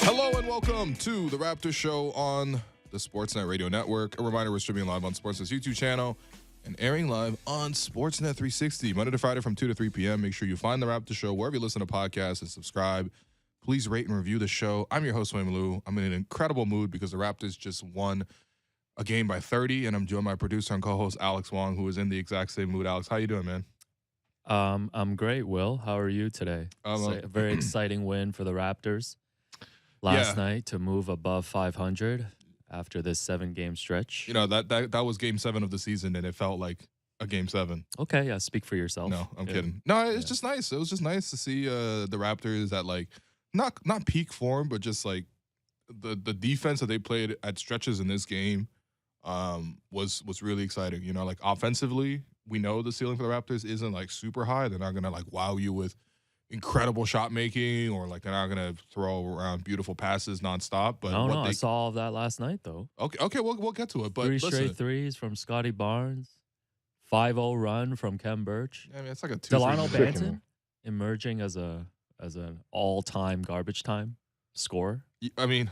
Hello and welcome to the Raptors Show on the Sportsnet Radio Network. A reminder, we're streaming live on Sportsnet's YouTube channel and airing live on Sportsnet 360, Monday to Friday from 2 to 3 p.m. Make sure you find the Raptors Show wherever you listen to podcasts and subscribe. Please rate and review the show. I'm your host, Wayne Lou. I'm in an incredible mood because the Raptors just won a game by 30, and I'm joined by producer and co-host Alex Wong, who is in the exact same mood. Alex, how you doing, man? I'm great, Will. How are you today? A very exciting win for the Raptors last night to move above 500 after this 7-game stretch. You know, that was game 7 of the season, and it felt like a game 7. Okay, yeah, speak for yourself. No, I'm kidding. No, it's just nice. It was just nice to see the Raptors at, like, not peak form, but just, like, the defense that they played at stretches in this game was really exciting. You know, like, offensively, we know the ceiling for the Raptors isn't, like, super high. They're not going to, like, wow you with incredible shot making, or, like, they're not going to throw around beautiful passes nonstop. But I saw all of that last night, though. Okay, we'll get to it. But Three straight threes from Scotty Barnes, 5-0 run from Kem Birch. I mean, it's like a 2-3. Delano Banton emerging as an all-time garbage time scorer. I mean,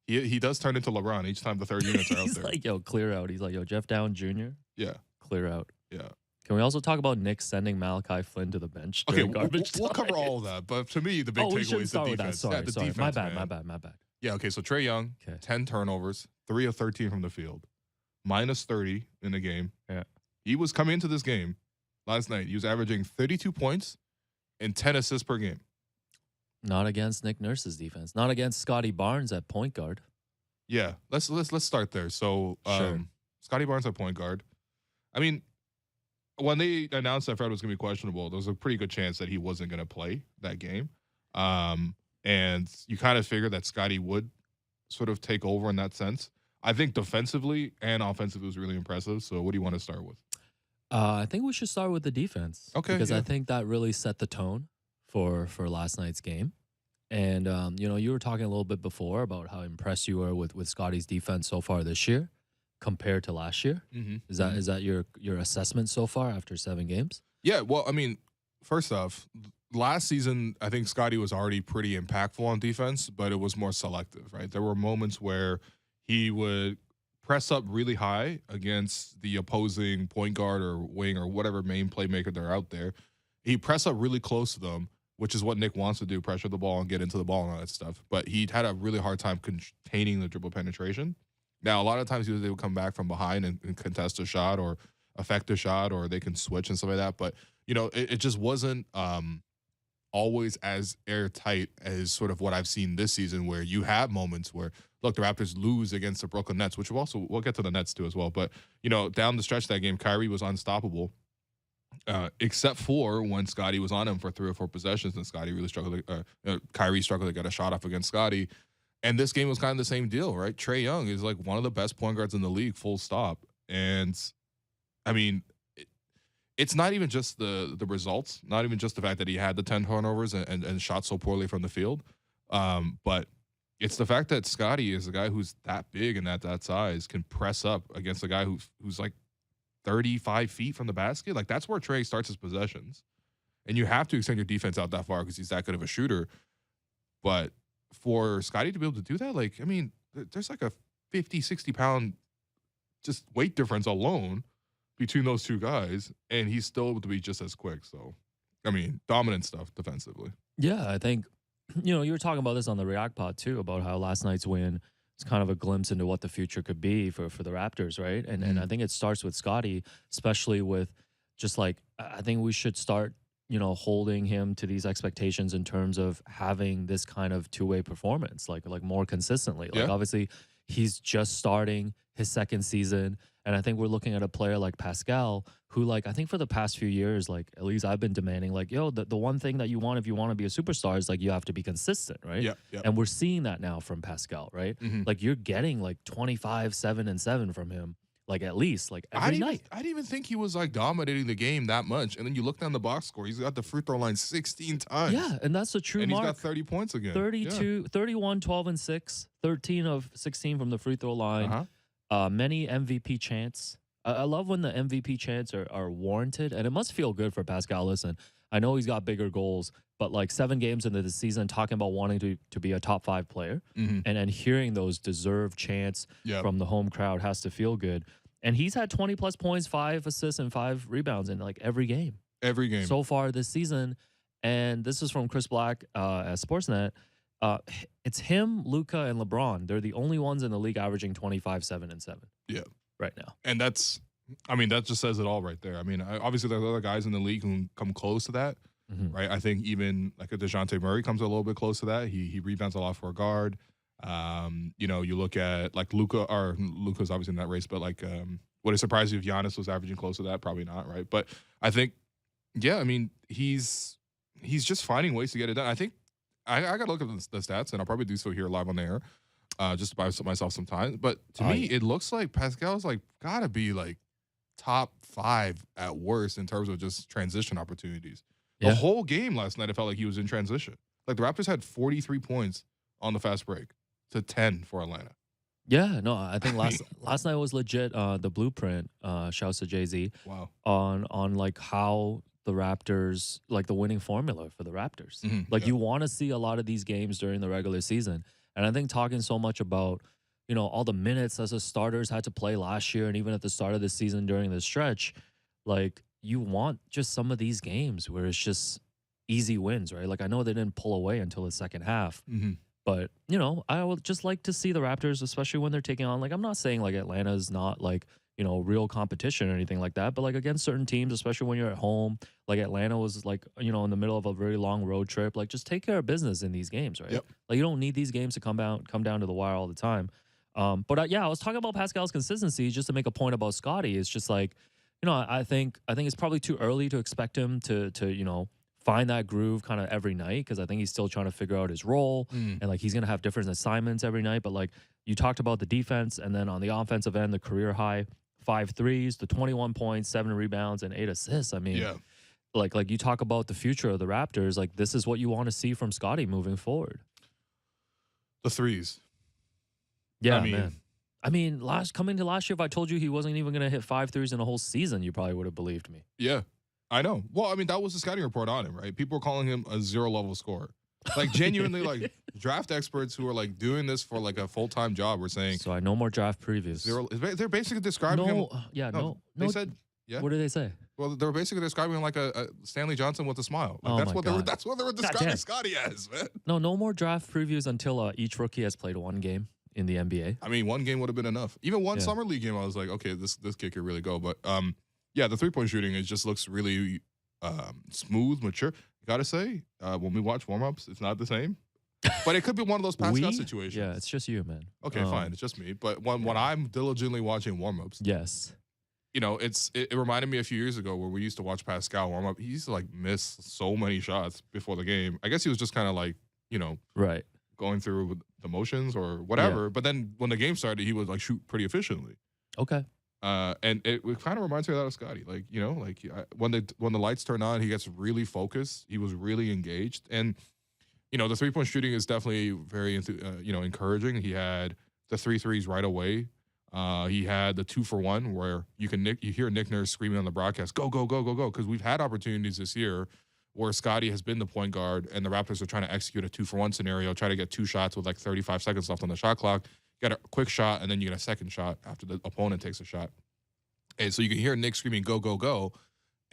he does turn into LeBron each time the third units are out He's there. like, yo, clear out. He's like, yo, Jeff Down Jr. Yeah. Clear out. Yeah. Can we also talk about Nick sending Malachi Flynn to the bench? Okay, garbage we'll cover all of that. But to me, the big takeaway is the defense. Sorry. Defense, My bad. Yeah, okay, so Trae Young, 10 turnovers, 3 of 13 from the field, minus 30 in the game. Yeah. He was coming into this game last night. He was averaging 32 points and 10 assists per game. Not against Nick Nurse's defense. Not against Scotty Barnes at point guard. Yeah, let's start there. So, Sure. Scotty Barnes at point guard. I mean, when they announced that Fred was going to be questionable, there was a pretty good chance that he wasn't going to play that game. And you kind of figured that Scotty would sort of take over in that sense. I think defensively and offensively was really impressive. So what do you want to start with? I think we should start with the defense. Okay. Because I think that really set the tone for last night's game. And, you were talking a little bit before about how impressed you were with Scotty's defense so far this year compared to last year. Mm-hmm. Is that your assessment so far after 7 games? Yeah, well, I mean, first off, last season, I think Scotty was already pretty impactful on defense, but it was more selective, right? There were moments where he would press up really high against the opposing point guard or wing or whatever main playmaker they're out there. He press up really close to them, which is what Nick wants to do, pressure the ball and get into the ball and all that stuff. But he had a really hard time containing the dribble penetration. Now, a lot of times they would come back from behind and contest a shot or affect a shot, or they can switch and stuff like that. But, it just wasn't always as airtight as sort of what I've seen this season, where you have moments where, look, the Raptors lose against the Brooklyn Nets, which we'll get to the Nets too as well. But, down the stretch of that game, Kyrie was unstoppable. Except for when Scotty was on him for 3 or 4 possessions, and Kyrie struggled to get a shot off against Scotty. And this game was kind of the same deal, right? Trae Young is like one of the best point guards in the league, full stop. And I mean, it's not even just the results, not even just the fact that he had the 10 turnovers and shot so poorly from the field, but it's the fact that Scotty is a guy who's that big and that size, can press up against a guy who's like 35 feet from the basket. Like, that's where Trae starts his possessions. And you have to extend your defense out that far because he's that good of a shooter. But for Scotty to be able to do that, like, I mean, there's like a 50, 60-pound just weight difference alone between those two guys, and he's still able to be just as quick. So, I mean, dominant stuff defensively. Yeah, I think, you were talking about this on the React Pod too, about how last night's win is kind of a glimpse into what the future could be for the Raptors, right? And I think it starts with Scotty, especially with just like, I think we should start, holding him to these expectations in terms of having this kind of two-way performance, like more consistently. Like, obviously, he's just starting his 2nd season, and I think we're looking at a player like Pascal, who, like, I think for the past few years, like, at least I've been demanding, like, yo, the one thing that you want if you want to be a superstar is, like, you have to be consistent, right? Yeah. And we're seeing that now from Pascal, right? Mm-hmm. Like, you're getting, like, 25, 7, and 7 from him. Like, at least, like, every night. I didn't even think he was, like, dominating the game that much. And then you look down the box score, he's got the free throw line 16 times. Yeah, and that's a true and mark. He's got 30 points again. 31, 12, and 6, 13 of 16 from the free throw line. Many MVP chants. I love when the MVP chants are warranted, and it must feel good for Pascal. Listen, I know he's got bigger goals but like 7 games into the season, talking about wanting to be a top 5 player, Mm-hmm. and hearing those deserved chants Yeah. from the home crowd has to feel good. And he's had 20 plus points, 5 assists, and 5 rebounds in like every game Every game. so far this season. And this is from Chris Black at Sportsnet. It's him, Luka, and LeBron. They're the only ones in the league averaging 25, 7, and 7. Yeah. Right now. And that just says it all right there. I mean, obviously there's other guys in the league who come close to that, right? I think even like a DeJounte Murray comes a little bit close to that. He rebounds a lot for a guard. You know, you look at like Luka's obviously in that race, but like, would it surprise you if Giannis was averaging close to that? Probably not, right? But I think, yeah, I mean, he's just finding ways to get it done. I think I got to look at the stats, and I'll probably do so here live on the air, just to buy myself some time. But to me, it looks like Pascal's like got to be like top 5 at worst in terms of just transition opportunities. The whole game last night, it felt like he was in transition. Like the Raptors had 43 points on the fast break to 10 for Atlanta. Yeah, no, I think last night was legit. The blueprint, shouts to Jay-Z. Wow. On like how the Raptors, like the winning formula for the Raptors. Like you want to see a lot of these games during the regular season. And I think talking so much about, you know, all the minutes as the starters had to play last year and even at the start of the season during the stretch, like you want just some of these games where it's just easy wins, right? Like I know they didn't pull away until the second half. But, you know, I would just like to see the Raptors, especially when they're taking on, like, I'm not saying like Atlanta's not like, you know, real competition or anything like that, but like against certain teams, especially when you're at home, like Atlanta was like, you know, in the middle of a very long road trip, like just take care of business in these games, right? Like you don't need these games to come down to the wire all the time. But yeah, I was talking about Pascal's consistency just to make a point about Scotty. It's just like, you know, I think it's probably too early to expect him to you know, find that groove kind of every night, because I think he's still trying to figure out his role and like he's gonna have different assignments every night. But like you talked about the defense, and then on the offensive end, the career high 5 threes, the 21 points, 7 rebounds, and 8 assists. I mean, like you talk about the future of the Raptors, like this is what you want to see from Scotty moving forward. The threes. Yeah, man. I mean, coming to last year, if I told you he wasn't even going to hit 5 threes in a whole season, you probably would have believed me. Yeah, I know. Well, I mean, that was the scouting report on him, right? People were calling him a 0-level scorer. Like genuinely, like draft experts who are like doing this for like a full-time job were saying. So I no more draft previews. They're basically describing him. Yeah, no. They said, yeah. What did they say? Well, they were basically describing him like a Stanley Johnson with a smile. Like that's what they were describing Scotty as, man. No more draft previews until each rookie has played 1 game in the NBA. I mean, 1 game would have been enough. Even one summer league game, I was like, okay, this kid could really go. But yeah, the 3-point shooting, it just looks really smooth, mature. Gotta say, when we watch warm-ups, it's not the same. But it could be one of those Pascal situations. Yeah, it's just you, man. Okay, fine. It's just me. But when I'm diligently watching warm-ups, yes, you know, it reminded me a few years ago where we used to watch Pascal warm up. He used to like miss so many shots before the game. I guess he was just kind of like, you know, going through the motions or whatever. Yeah. But then when the game started, he would like shoot pretty efficiently. Okay. And it kind of reminds me of that of Scotty. Like, you know, like when the lights turn on, he gets really focused. He was really engaged. And, you know, the 3-point shooting is definitely very, you know, encouraging. He had the 3 threes right away. He had the 2-for-1 where you hear Nick Nurse screaming on the broadcast, go, go, go, go, go. Because we've had opportunities this year where Scotty has been the point guard and the Raptors are trying to execute a 2-for-1 scenario, try to get 2 shots with like 35 seconds left on the shot clock. You get a quick shot and then you get a second shot after the opponent takes a shot. And so you can hear Nick screaming, go, go, go.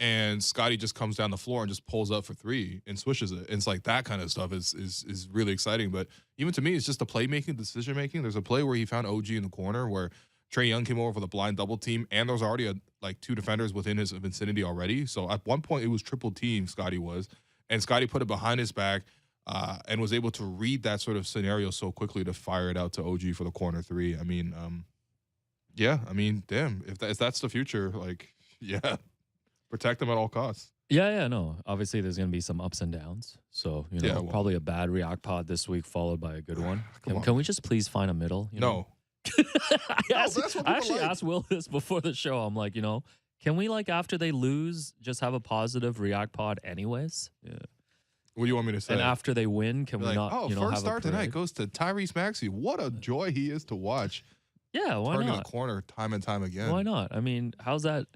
And Scotty just comes down the floor and just pulls up for 3 and swishes it. And it's like that kind of stuff is really exciting. But even to me, it's just the playmaking, decision-making. There's a play where he found OG in the corner where Trae Young came over for the blind double team, and there was already like 2 defenders within his vicinity already. So at one point, it was triple team, Scotty was. And Scotty put it behind his back and was able to read that sort of scenario so quickly to fire it out to OG for the corner 3. I mean, yeah, I mean, damn, if that's the future, like, yeah. Protect them at all costs. Yeah, no. Obviously, there's going to be some ups and downs. So, you know, probably a bad React pod this week followed by a good one. Can we just please find a middle? You know? I actually asked Will this before the show. I'm like, you know, can we, like, after they lose, just have a positive React pod anyways? Yeah. What do you want me to say? And after they win, can we not, you know, first start tonight goes to Tyrese Maxey. What a joy he is to watch. Yeah, why Turning not? a corner time and time again. Why not? I mean, how's that?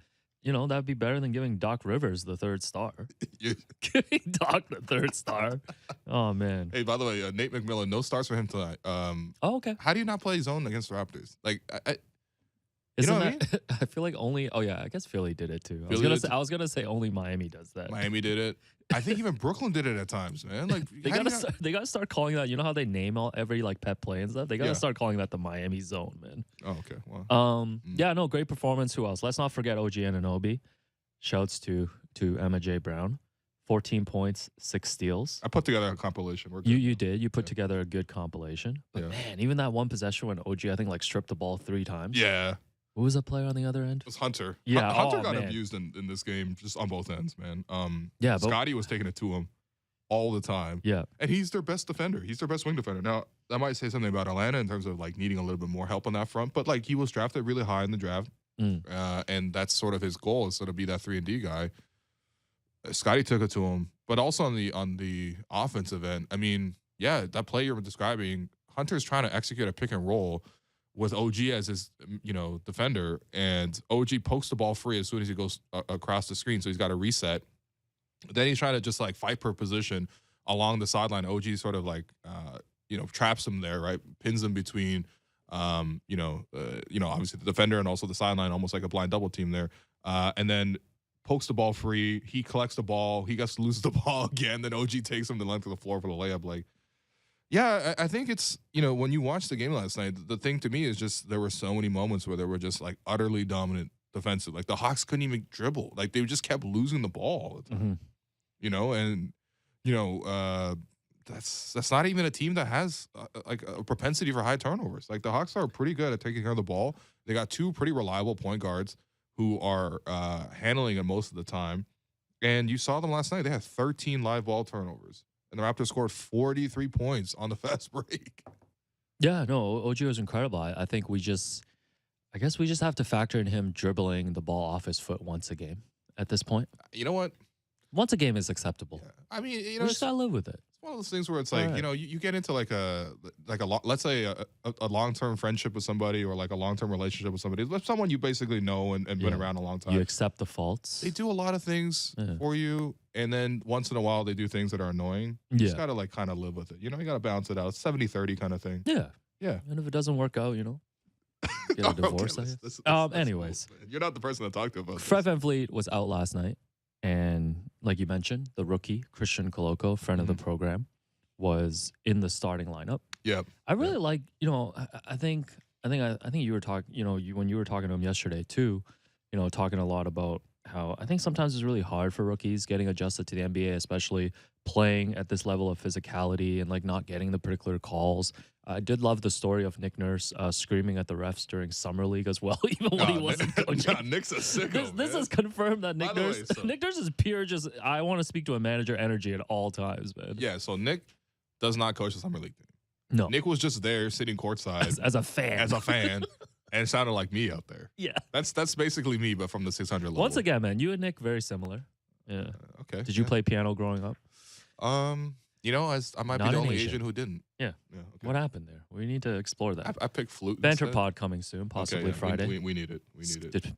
that'd be better than giving Doc Rivers the third star. Giving Doc the third star. Oh man. Hey, by the way, Nate McMillan, no stars for him tonight. Oh, okay. How do you not play zone against the Raptors? Like, Isn't know what that, I feel like only. Oh yeah, I guess Philly did it too. I was gonna say only Miami does that. Miami did it. I think even Brooklyn did it at times, man. Like they gotta start calling that. You know how they name every like pet play and stuff. They gotta start calling that the Miami zone, man. Oh, okay. Well, yeah, no, great performance. Who else? Let's not forget OG Anunoby. Shouts to Emma J. Brown. 14 points, 6 steals. I put together a compilation. We're good. You did. You put together a good compilation. But man, even that one possession when OG, I think, like stripped the ball 3 times. Yeah. Who was that player on the other end? It was Hunter. Yeah, Hunter got abused in this game just on both ends, man. Yeah, Scotty was taking it to him all the time. Yeah. And he's their best defender. He's their best wing defender. Now, that might say something about Atlanta in terms of like needing a little bit more help on that front, but like he was drafted really high in the draft. And that's sort of his goal, is sort of be that 3-and-D guy. Scotty took it to him, but also on the offensive end, I mean, yeah, that play you're describing, Hunter's trying to execute a pick and roll with OG as his, defender, and OG pokes the ball free as soon as he goes across the screen, so he's got to reset. Then he's trying to just like fight per position along the sideline. OG sort of like, traps him there, right? Pins him between, obviously the defender and also the sideline, almost like a blind double team there, and then pokes the ball free. He collects the ball. He gets to lose the ball again. Then OG takes him the length of the floor for the layup. Like, yeah, I think it's, when you watch the game last night, the thing to me is just there were so many moments where they were just like utterly dominant defensive. Like the Hawks couldn't even dribble. Like they just kept losing the ball all the time. That's not even a team that has like a propensity for high turnovers. Like the Hawks are pretty good at taking care of the ball. They got 2 pretty reliable point guards who are handling it most of the time. And you saw them last night. They had 13 live ball turnovers. And the Raptors scored 43 points on the fast break. Yeah, no, OG was incredible. I think I guess we just have to factor in him dribbling the ball off his foot once a game at this point. You know what? Once a game is acceptable. Yeah. I mean, we just gotta live with it. It's one of those things where it's like, you get into like let's say a long-term friendship with somebody, or like a long-term relationship with somebody, someone you basically know and been around a long time. You accept the faults. They do a lot of things for you, and then once in a while they do things that are annoying. You just gotta like kind of live with it. You gotta balance it out. 70-30 kind of thing. Yeah. Yeah. And if it doesn't work out, get a divorce. Anyways. You're not the person to talk to about Fred VanVleet was out last night. And like you mentioned, the rookie, Christian Coloco, friend of the program, was in the starting lineup. Yeah. I really like, I think you were talking, when you were talking to him yesterday too, talking a lot about how I think sometimes it's really hard for rookies getting adjusted to the NBA, especially playing at this level of physicality and like not getting the particular calls. I did love the story of Nick Nurse screaming at the refs during Summer League as well, even when he wasn't coaching. Nick's a sicko, This has confirmed that Nick Nurse is pure just, I want to speak to a manager energy at all times, man. Yeah, so Nick does not coach the Summer League team. No. Nick was just there sitting courtside. As a fan. And it sounded like me out there. Yeah. That's basically me, but from the 600 level. Once again, man, you and Nick, very similar. Yeah. Okay. Did you play piano growing up? I might be the only Asian who didn't. Yeah. Okay. What happened there? We need to explore that. I picked flute. Banter pod coming soon, possibly Friday. We need it.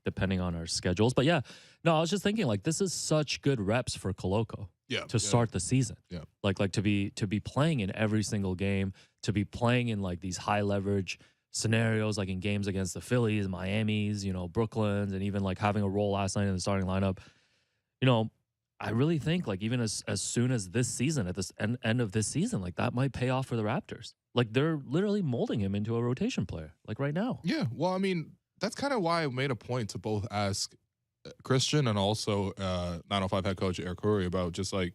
Depending on our schedules. But yeah, no, I was just thinking like this is such good reps for Coloco. Yeah. To start the season. Yeah. Like to be playing in every single game, to be playing in like these high leverage scenarios, like in games against the Phillies, Miamis, Brooklyn's, and even like having a role last night in the starting lineup. I really think like even as soon as this season, at this end of this season, like that might pay off for the Raptors. Like they're literally molding him into a rotation player, like right now. Yeah, well, I mean, that's kind of why I made a point to both ask Christian and also 905 head coach Eric Curry about just like,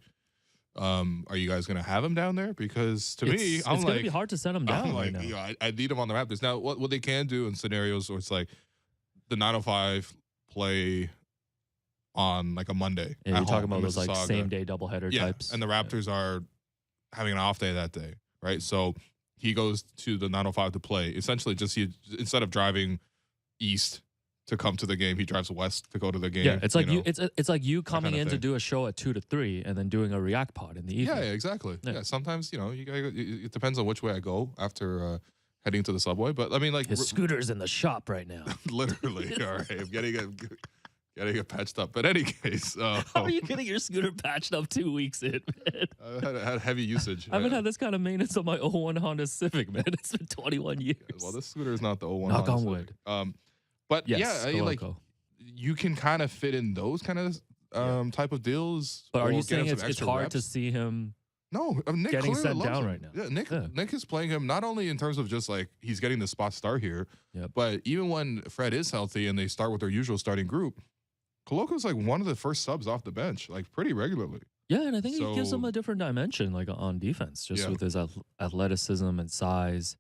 are you guys gonna have him down there? Because to me, it's gonna be hard to send him down right now. I need him on the Raptors. Now, what they can do in scenarios where it's like the 905 play on like a Monday. Yeah, you're talking about those like same day doubleheader types. And the Raptors are having an off day that day, right? So he goes to the 905 to play. Essentially, instead of driving east to come to the game, he drives west to go to the game. Yeah, it's like it's like you coming in to do a show at 2 to 3 and then doing a React pod in the evening. Yeah, exactly. Yeah, sometimes it depends on which way I go after heading to the subway. But I mean, like his scooter's in the shop right now. Literally, all right. I'm getting getting it patched up. But any case, How are you getting your scooter patched up 2 weeks in, man? I had heavy usage. I haven't had this kind of maintenance on my '01 Honda Civic, man. It's been 21 years. Well, this scooter is not the old one. Knock on Honestly. wood. But Yes, yeah, like Coloco. you can kind of fit in those kind of type of deals. But are or you get saying him some it's extra hard reps. to see him? No, Nick getting clearly sent loves down him. right now? Yeah, Yeah. Nick is playing him not only in terms of just like he's getting the spot start here, Yep. but even when Fred is healthy and they start with their usual starting group, Coloco's like one of the first subs off the bench, like pretty regularly. Yeah, and I think it gives So- him a different dimension, like on defense, just Yeah. with his athleticism and size.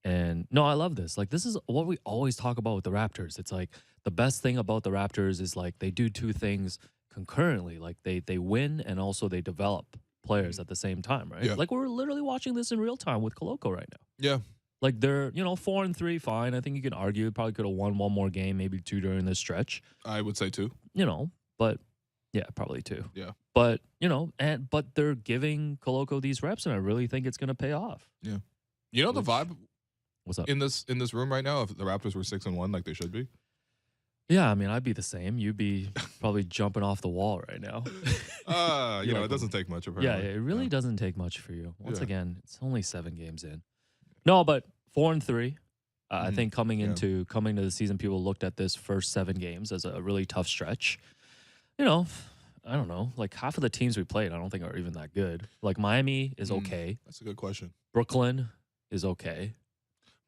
And no, I love this. Like, this is what we always talk about with the Raptors. It's like the best thing about the Raptors is like they do two things concurrently. Like they win and also they develop players at the same time, right? Yeah. Like we're literally watching this in real time with Coloco right now. Yeah, Like they're 4-3, fine. I think you can argue probably could have won one more game, maybe two during this stretch. I would say too. But yeah, probably two. Yeah. But but they're giving Coloco these reps, and I really think it's gonna pay off. You know the Which- vibe What's up? in this room right now. If the Raptors were 6-1, like they should be. Yeah, I mean, I'd be the same. You'd be probably jumping off the wall right now. You know, like, it doesn't take much. Yeah, Apparently. it really doesn't take much for you. Once Yeah. again, it's only 7 games in. No, but 4-3. I Mhm. think coming Yeah. to the season, people looked at this first 7 games as a really tough stretch. I don't know. Like half of the teams we played, I don't think are even that good. Like Miami is Mm. okay. That's a good question. Brooklyn is okay.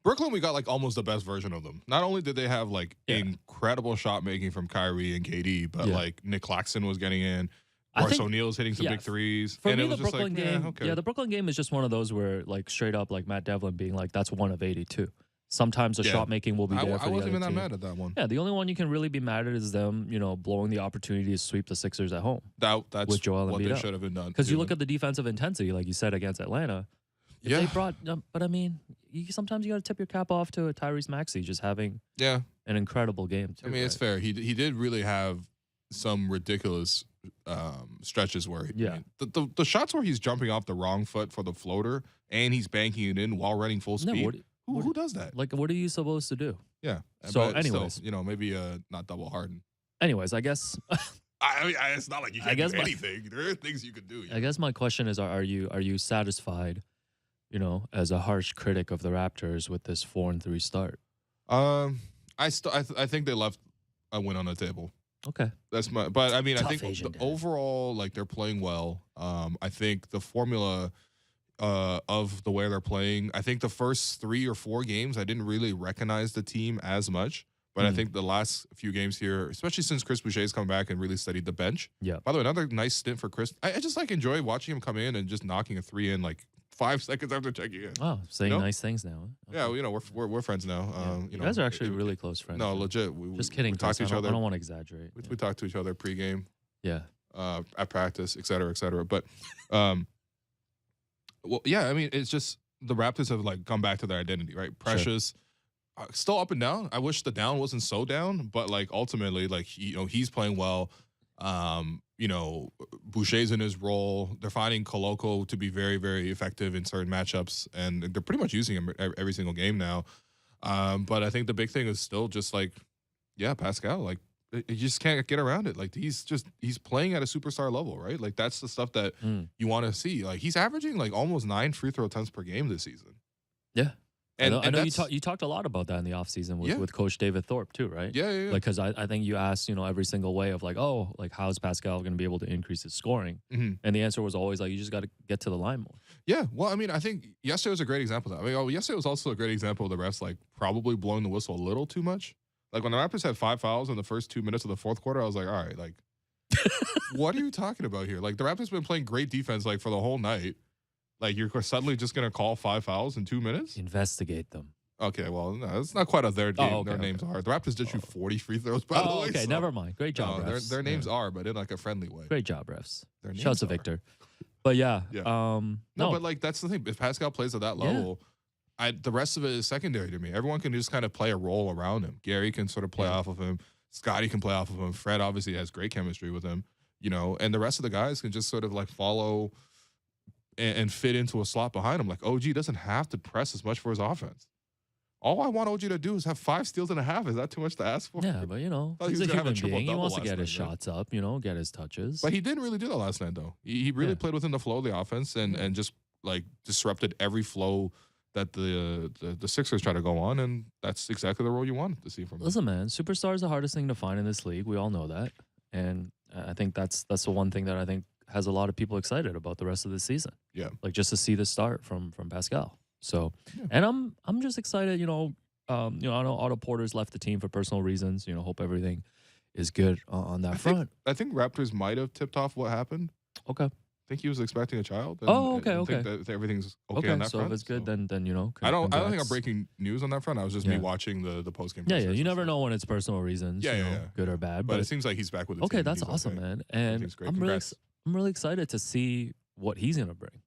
Brooklyn, we got like almost the best version of them. Not only did they have like Yeah. incredible shot making from Kyrie and KD, but Yeah. like Nick Claxton was getting in. I Royce think- O'Neal's hitting some yeah, big threes. For and me, it the was just Brooklyn like, game, okay. the Brooklyn game is just one of those where, like, straight up, like Matt Devlin being like, "That's 1 of 82." Sometimes the Yeah. shot making will be there. I for the wasn't other even that team. mad at that one. Yeah, the only one you can really be mad at is them, blowing the opportunity to sweep the Sixers at home. That's With Joel what Embiid they out. should have been done. Because you look at the defensive intensity, like you said against Atlanta. If Yeah. they brought, but I mean, sometimes you got to tip your cap off to a Tyrese Maxey just having yeah. an incredible game too. I mean, it's fair. He did really have some ridiculous stretches where Yeah. the shots where he's jumping off the wrong foot for the floater and he's banking it in while running full No, speed. Who does that? like, what are you supposed to do? Yeah. So but still, anyways. maybe not double harden. Anyways, I guess I mean, it's not like you I can't guess do my- anything. There are things you could do. I guess my question is, are you satisfied, as a harsh critic of the Raptors with this 4-3 start? I think they left a win on the table. Okay. But I mean, I Tough think Asian the dad. overall, like they're playing well. I think the formula of the way they're playing, I think the first 3 or 4 games, I didn't really recognize the team as much. But I Mm. think the last few games here, especially since Chris Boucher's come back and really steadied the bench. Yeah. By the way, another nice stint for Chris. I just like enjoy watching him come in and just knocking a 3 in like 5 seconds after checking in. Oh, saying know? nice things now. Huh? Yeah, we're friends now. Yeah. You You guys are actually it- really close friends. No, now. legit. Just kidding. We talk Chris. to each I other. don't want to exaggerate. We talk to each other pregame, Yeah. at practice, et cetera, et cetera. But, well, yeah, I mean, it's just the Raptors have like come back to their identity, right? Precious, still up and down. I wish the down wasn't so down, but like ultimately, like he's playing well. Boucher's in his role. They're finding Coloco to be very, very effective in certain matchups, and they're pretty much using him every single game now. But I think the big thing is still just like, yeah, Pascal, like you just can't get around it. Like he's playing at a superstar level, right? Like that's the stuff that you want to see. Like he's averaging like almost 9 free throw attempts per game this season. Yeah. And I know that's- you talked a lot about that in the offseason with, Yeah. with Coach David Thorpe too, right? Yeah. Like, because I think you asked, every single way of like, oh, like, how's Pascal going to be able to increase his scoring? Mhm. And the answer was always like, you just got to get to the line more. Yeah, well, I mean, I think yesterday was a great example of that. I mean, yesterday was also a great example of the refs like probably blowing the whistle a little too much. Like when the Raptors had 5 fouls in the first 2 minutes of the fourth quarter, I was like, all right, like, what are you talking about here? Like the Raptors been playing great defense like for the whole night. Like you're suddenly just gonna call 5 fouls in 2 minutes? Investigate them. Okay, well, no, it's not quite a their game. okay, their names are. The Raptors did shoot 40 free throws, by the way. Okay, so- never mind. Great No, job, refs. their names Yeah. are, but in like a friendly way. Great job, refs. Their Shouts to names are. Victor. But yeah, Yeah. no, No, but like that's the thing. If Pascal plays at that Yeah. level, the rest of it is secondary to me. Everyone can just kind of play a role around him. Gary can sort of play Yeah. off of him. Scotty can play off of him. Fred obviously has great chemistry with him, and the rest of the guys can just sort of like follow and fit into a slot behind him. Like OG doesn't have to press as much for his offense. All I want OG to do is have 5 steals and a half. Is that too much to ask for? Yeah, but Thought he he's was a gonna have a human being. He triple-double wants to last get his night, man. shots up, get his touches. But he didn't really do that last night, though. He really Yeah. played within the flow of the offense and just like disrupted every flow that the Sixers try to go on, and that's exactly the role you wanted to see from him. Listen, man, superstars the hardest thing to find in this league. We all know that, and I think that's the one thing that I think has a lot of people excited about the rest of the season. Yeah. Like just to see the start from Pascal. So, Yeah. and I'm just excited. I know Otto Porter's left the team for personal reasons. Hope everything is good on that front. I think Raptors might have tipped off what happened. Okay. I think he was expecting a child. Okay. Think that everything's okay on that so front. if it's good, then I don't think I'm congrats. breaking news on that front. I was just me watching the post game. Yeah. You never know when it's personal reasons. Yeah. Good or bad. But it seems like he's back with the okay, team. that's He's awesome, okay. man. And Great. I'm Congrats. really excited to see what he's gonna bring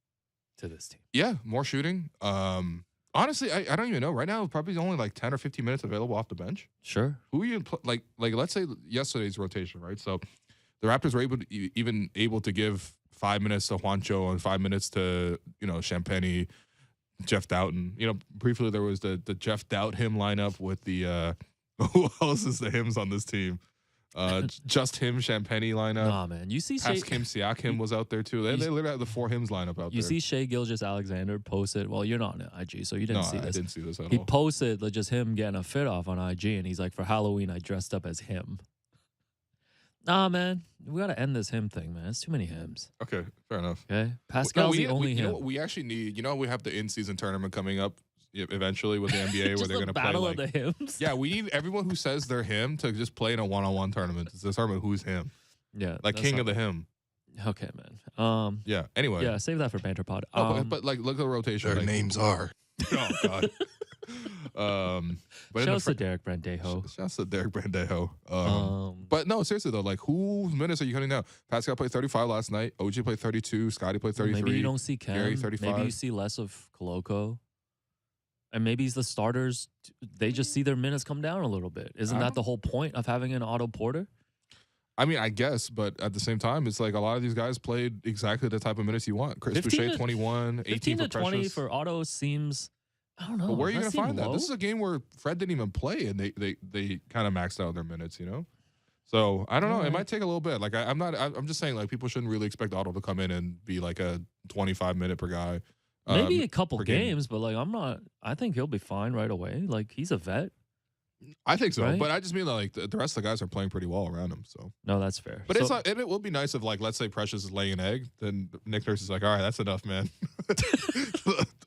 to this team. Yeah, more shooting. Honestly, I don't even know. Right now, probably only like 10 or 15 minutes available off the bench. Sure. Who you like? Let's say yesterday's rotation, right? So the Raptors were even able to give 5 minutes to Juancho and 5 minutes to Champagne, Jeff Doughton. Briefly there was the Jeff Doubt him lineup with the who else is the hymns on this team? Just him, Champagne lineup. Nah, man. You see Kim Siakam was out there too. They literally had the 4 hymns lineup out there. You see Shea Gilgeous-Alexander posted. Well, you're not on IG, so you didn't see I this. didn't see this at He all. posted like, just him getting a fit off on IG, and he's like, for Halloween, I dressed up as him. Nah, man. We got to end this him thing, man. It's too many hymns. Okay, fair enough. Okay? Pascal's the only you him. know what we actually need? We have the in-season tournament coming up eventually with the NBA where Just they're going the to play battle like of the hymns. yeah, we need everyone who says they're him to just play in a one-on-one tournament to determine who's him. Yeah. Like king of the hymn. Okay, man. Yeah. Anyway. Yeah, save that for Banter Pod. But like look at the rotation. Their like, names are. Oh God. But Shouts to Derek Brandejo. Shouts to Derek Brandejo. But no, seriously though, like whose minutes are you cutting down? Pascal played 35 last night. OG played 32. Scotty played 33. Maybe you don't see Kem. Gary, 35. Maybe you see less of Koloko. And maybe it's the starters. They just see their minutes come down a little bit. Isn't that the whole point of having an Otto Porter? I mean, I guess, but at the same time, it's like a lot of these guys played exactly the type of minutes you want. Chris Boucher, 21, 18 15 for to 20 Precious. for Otto seems, I don't know. But where are you does going to seem find that? low. This is a game where Fred didn't even play, and they kind of maxed out their minutes, So I don't know. It might take a little bit. Like I'm just saying, like people shouldn't really expect Otto to come in and be like a 25-minute per guy. Maybe a couple per game. games, but like I think he'll be fine right away. Like he's a vet. I think so, Right? but I just mean that, like the rest of the guys are playing pretty well around him. So, No, that's fair. but So- it's not. It will be nice if, like, let's say Precious is laying an egg, then Nick Nurse is like, all right, that's enough, man.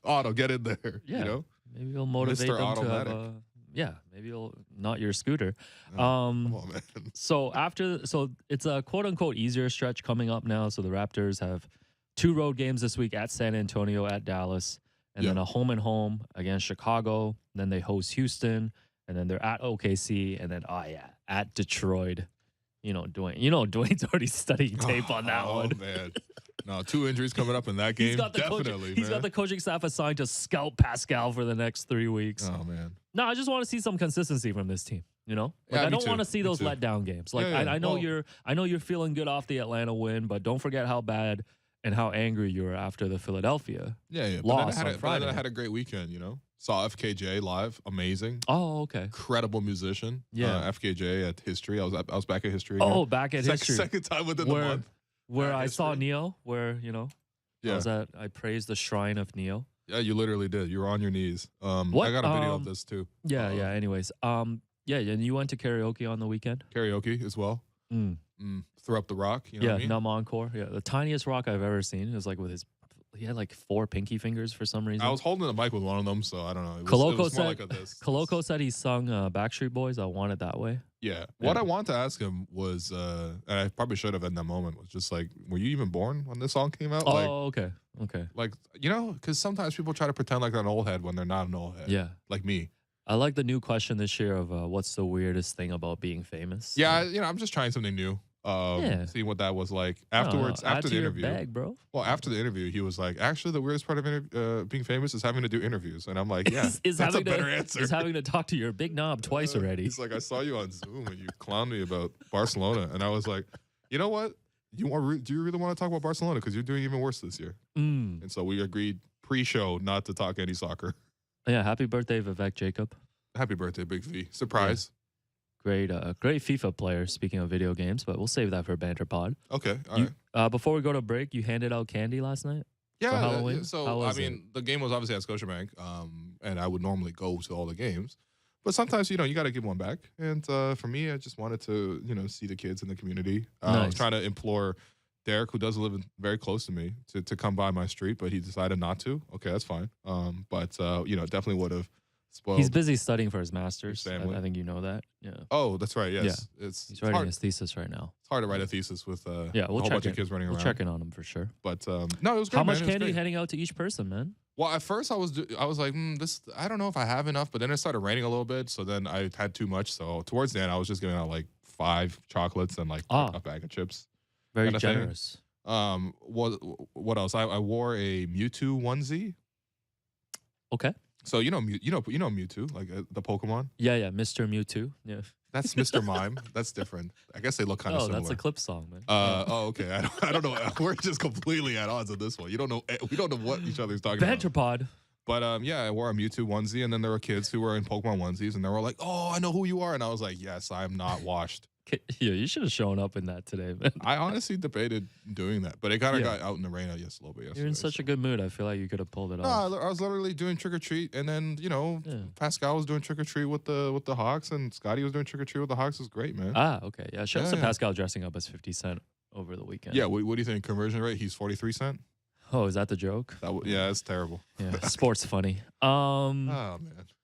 Otto, get in there. Yeah. Maybe he'll motivate Mr. them to have Automatic. maybe he'll not your scooter. Come on, man. So it's a quote unquote easier stretch coming up now. So the Raptors have 2 road games this week at San Antonio, at Dallas, and then a home and home against Chicago. Then they host Houston, and then they're at OKC, and then at Detroit. Dwayne's already studying tape on that one. Man. No, 2 injuries coming up in that game. Definitely, he's got the coaching staff assigned to scout Pascal for the next 3 weeks. Oh man. No, I just want to see some consistency from this team. Yeah, I me don't too. want to see Me those too. letdown games. Like Yeah, I know well- I know you're feeling good off the Atlanta win, but don't forget how bad and how angry you were after the Philadelphia. Yeah. Loss But on then Friday. I had a great weekend. Saw FKJ live, amazing, Oh, okay. incredible musician. Yeah. FKJ at History. I was back at History. again. Oh, back at history Second time within the month. where at I saw History. Neo, where Yeah. I praised the shrine of Neo. Yeah, you literally did. You were on your knees. What? I got a video of this too. Yeah. Anyways, and you went to karaoke on the weekend. Karaoke as well. Mm. Throw up the rock. You know what I mean? Numb Encore. Yeah, the tiniest rock I've ever seen. It was like he had like 4 pinky fingers for some reason. I was holding the mic with one of them, so I don't know. It was Koloko more said, like a this. Koloko said he sung Backstreet Boys. I Want It That Way. Yeah. What Yeah. I want to ask him was, and I probably should have in that moment, was just like, were you even born when this song came out? Oh, okay. Like, because sometimes people try to pretend like they're an old head when they're not an old head. Yeah. Like me. I like the new question this year of what's the weirdest thing about being famous? Yeah, I'm just trying something new. Yeah. Seeing what that was like afterwards. Add After to the your interview. bag, bro. Well, after the interview, he was like, actually, the weirdest part of being famous is having to do interviews. And I'm like, yeah, Is that's a having better to, answer. Is having to talk to your big knob twice already. He's like, I saw you on Zoom and you clowned me about Barcelona. And I was like, you know what? Do you really want to talk about Barcelona? Because you're doing even worse this year. Mm. And so we agreed pre-show not to talk any soccer. Yeah, happy birthday, Vivek Jacob. Happy birthday, Big V. Yeah, Surprise. great FIFA player. Speaking of video games, but we'll save that for banter pod. Okay, all You right. before we go to break, you handed out candy last night for Yeah, Halloween. How so I was it? mean, the game was obviously at Scotiabank, and I would normally go to all the games, but sometimes you got to give one back. And for me, I just wanted to see the kids in the community. I was Nice. trying to implore Derek, who does live very close to me, to come by my street, but he decided not to. Okay, that's fine. But definitely would have He's spoiled busy studying for his his masters. family. I think you know that. Yeah. Oh, that's right. Yeah. Yes, He's it's writing hard. his thesis right now. It's hard to write a thesis with Yeah, a we'll whole check bunch of in. kids running We'll around. check in on him for sure. But no, it was How great, man. much It was candy great. handing out to each person, man? Well, at first I was like, this. I don't know if I have enough, but then it started raining a little bit, so then I had too much. So towards the end, I was just giving out like 5 chocolates and like Ah, a bag of chips, very kind of thing. generous. What else? I wore a Mewtwo onesie. Okay. So Mewtwo, like the Pokemon. Yeah, Mr. Mewtwo. Yeah. That's Mr. Mime. That's different. I guess they look kind of Oh, similar. that's a clip song, man. Okay. I don't know. We're just completely at odds on this one. You don't know. We don't know what each other's talking about. Banter pod. But yeah, I wore a Mewtwo onesie, and then there were kids who were in Pokemon onesies, and they were like, "Oh, I know who you are," and I was like, "Yes, I am not washed." Yeah, you should have shown up in that today, man. I honestly debated doing that, but it kind of Yeah. got out in the rain, I guess, a little bit yesterday. You're in such a good mood. I feel like you could have pulled it No, off. I was literally doing trick or treat, and then Yeah. Pascal was doing trick or treat with the Hawks, and Scotty was doing trick or treat with the Hawks. It was great, man. Ah, okay. Yeah, shout out to Yeah. Pascal dressing up as 50 Cent over the weekend. Yeah, what do you think conversion rate? He's 43 cent. Oh, is that the joke? Yeah, that's terrible. Yeah, sports funny. Oh man.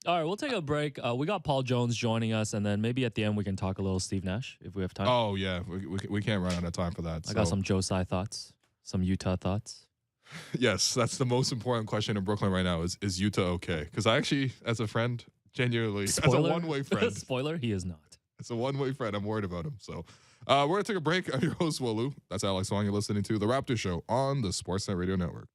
All right, we'll take a break. We got Paul Jones joining us, and then maybe at the end we can talk a little Steve Nash if we have time. Oh yeah, we can't run out of time for that. I got so- some Josiah thoughts, some Utah thoughts. Yes, that's the most important question in Brooklyn right now. Is Utah okay? Because I actually, as a friend, genuinely, as a Spoiler? one-way friend, Spoiler: he is not. it's a one-way friend. I'm worried about him. So we're gonna take a break. I'm your host, Wolu. That's Alex Wong. You're listening to the Raptors Show on the Sportsnet Radio Network.